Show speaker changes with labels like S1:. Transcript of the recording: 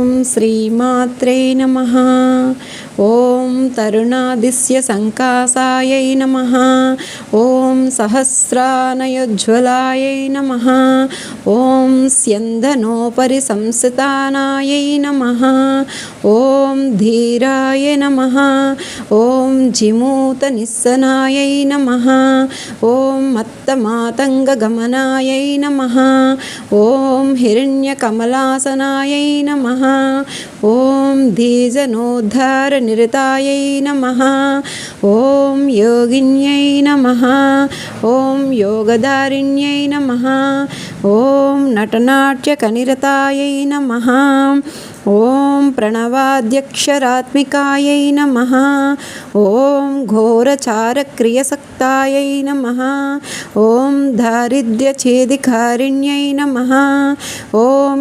S1: ఓం శ్రీమాత్రే నమః. ఓం తరుణాదిస్య సంకాసాయై నమః. ఓం సహస్రానయోజ్వలాయై నమః. ఓం స్యందనోపరి సంస్థితానాయై నమః. ఓం ధీరాయ నమః. ఓం జిమూతనిస్సనాయై నమః. ఓం మత్తమాతంగగమనాయై నమః. ఓం హిరణ్యకమలాసనాయై నమః. ఓం ధీజనోద్ధారనిరతాయై నమః. ఓం యోగిన్యై నమః. ఓం యోగదారిణ్యై నమః. ఓం నటనాట్యకనిరతాయై నమః. ఓం ప్రణవాద్యక్షరాత్మికాయై నమః. ఓం ఘోరచారక్రియసక్తాయై నమః. ఓం దారిద్ర్యఛేదికారిణ్యై నమః. ఓం